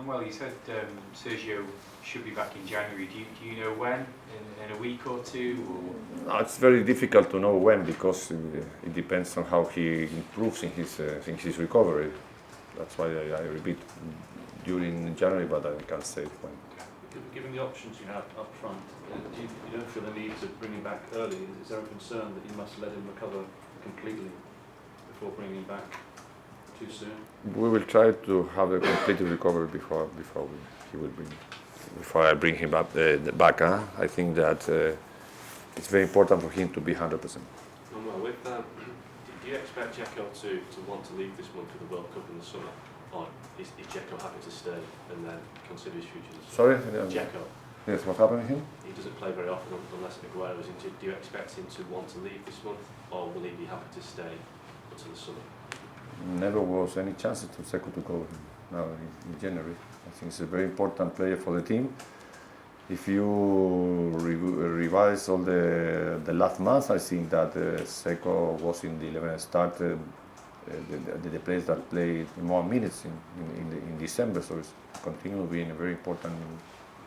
Manuel, you said Sergio should be back in January. Do you know when? In a week or two? Or? No, it's very difficult to know when because it depends on how he improves in his recovery. That's why I repeat during January, but I can't say when. Given the options you have up front, you don't feel the need to bring him back early? Is there a concern that you must let him recover completely before bringing him back too soon? We will try to have a complete recovery before I bring him back. I think that it's very important for him to be 100%. Well, do you expect Dzeko to want to leave this month for the World Cup in the summer, or is Dzeko happy to stay and then consider his future? Sorry, Dzeko. Yes, what happened to him? He doesn't play very often unless Aguero is injured. Do you expect him to want to leave this month, or will he be happy to stay until the summer? Never was any chances to Dzeko to go now in January. I think he's a very important player for the team. If you revise all the last months, I think that Dzeko was in the 11 started. The players that played more minutes in December, so it's continuing being a very important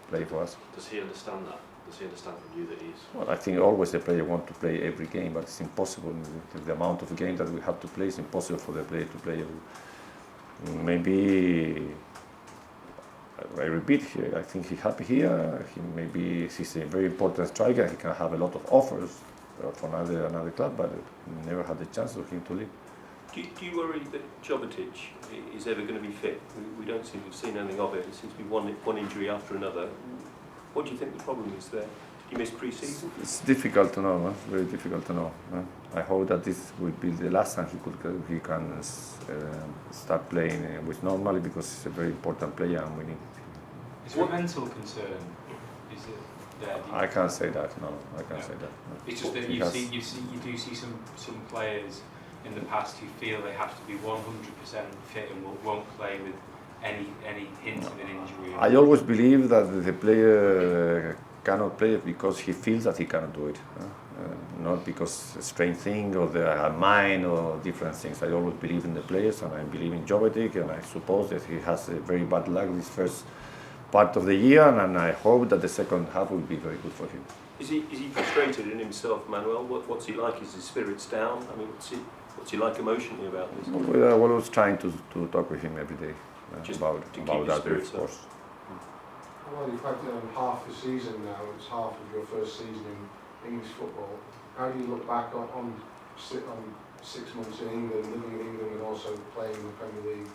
player for us. Does he understand that? Does he understand from you that he's... Well, I think always the player wants to play every game, but it's impossible. The amount of games that we have to play, it's impossible for the player to play. Maybe, I repeat here, I think he's happy here. He's a very important striker. He can have a lot of offers for another club, but never had the chance for him to leave. Do you worry that Jovetic is ever going to be fit? We don't seem to have seen anything of it. It seems to be one injury after another. What do you think the problem is there? Did he miss pre-season? It's difficult to know. It's very difficult to know. I hope that this will be the last time he can start playing with normally, because he's a very important player and we need. Is there a mental concern? Is it there? I can't say that. No, I can't say that. No. It's just that you do see some players in the past who feel they have to be 100% fit and won't play with any hint of an injury. I always believe that the player cannot play because he feels that he cannot do it, not because a strange thing or their mind or different things. I always believe in the players, and I believe in Jovetic, and I suppose that he has a very bad luck this first part of the year, and I hope that the second half will be very good for him. Is he frustrated in himself, Manuel? What's he like? Is his spirits down? I mean, what's he like emotionally about this? We are always trying to talk with him every day about that, of course. Well, you've had half the season now. It's half of your first season in English football. How do you look back on 6 months in England, living in England, and also playing in the Premier League?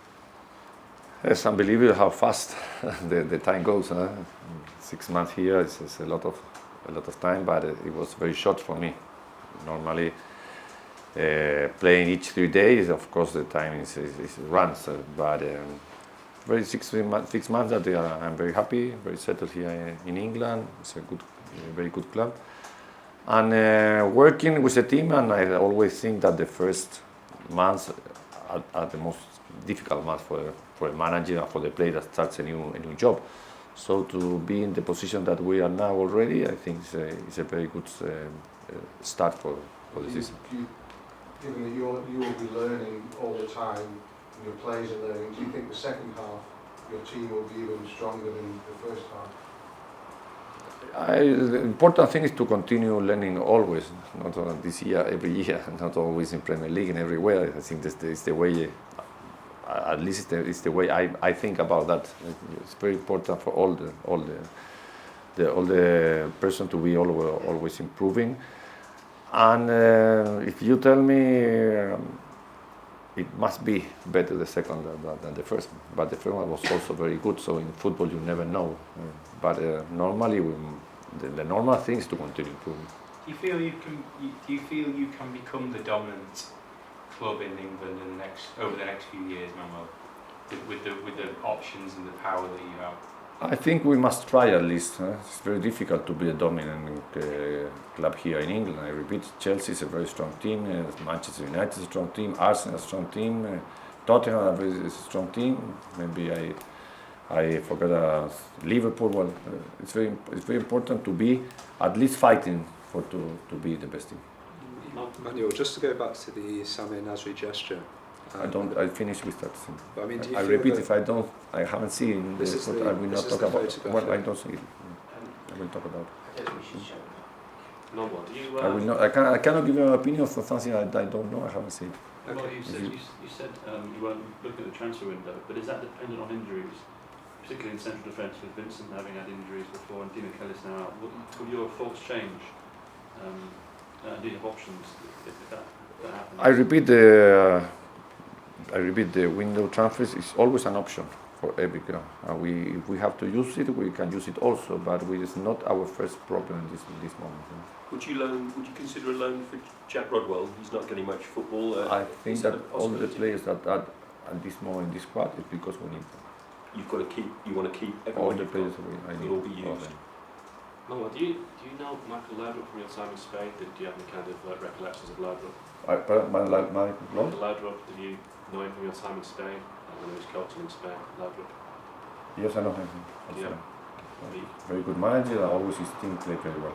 It's unbelievable how fast the time goes. 6 months here is a lot of time, but it was very short for me. Normally, playing each 3 days, of course, the time is runs, but. Very 6 months that I'm very happy, very settled here in England. It's a very good club, and working with the team. And I always think that the first months are the most difficult months for a manager and for the player that starts a new job. So to be in the position that we are now already, I think it's a very good start for the season. Given that you will be learning all the time. Your players are learning. Do you think the second half, your team will be even stronger than the first half? The important thing is to continue learning always, not only this year, every year, not always in Premier League and everywhere. I think that's the way, at least it's the way I think about that. It's very important for all the person to be always improving. And if you tell me. It must be better the second than the first, but the first one was also very good. So in football, you never know. But normally, the normal thing is to continue improving. Do you feel you can become the dominant club in England over the next few years, Manuel, with the options and the power that you have? I think we must try at least. It's very difficult to be a dominant club here in England. I repeat, Chelsea is a very strong team, Manchester United is a strong team, Arsenal is a strong team, Tottenham is a strong team. Maybe I forgot Liverpool. Well, it's very important to be at least fighting to be the best team. Manuel, just to go back to the Samir Nasri gesture, I I don't. I finish with that. But I mean, do you I feel repeat, that if I don't, I haven't seen. This is but the- I will this not is talk the about. photograph, Well, I yeah. don't see it. I will talk about. I don't think we should show them. Normal. Do you? I will not. I cannot give you an opinion for something I don't know. I haven't seen. Well, Okay. you said you weren't looking at the transfer window, but is that dependent on injuries, particularly in central defence with Vincent having had injuries before and Dina Kellis now out? Will your thoughts change? Do you have options if that happens? I repeat, the window transfers is always an option for every club. If we have to use it, we can use it also, but it's not our first problem in this moment. Would you consider a loan for Jack Rodwell? He's not getting much football. I think is that a all the possibility? players that are at this moment in this squad is because we need them. You want to keep All everyone the you've players got. I Will need. all be all used. them. Manuel, do you know Michael Laudrup from your time in Spain? Do you have any kind of recollections of Laudrup? My Michael Laudrup, did you know him from your time in Spain? When he was coaching in Spain, Laudrup. Yes, I know him. Yeah. Very good manager. Always his team play very well.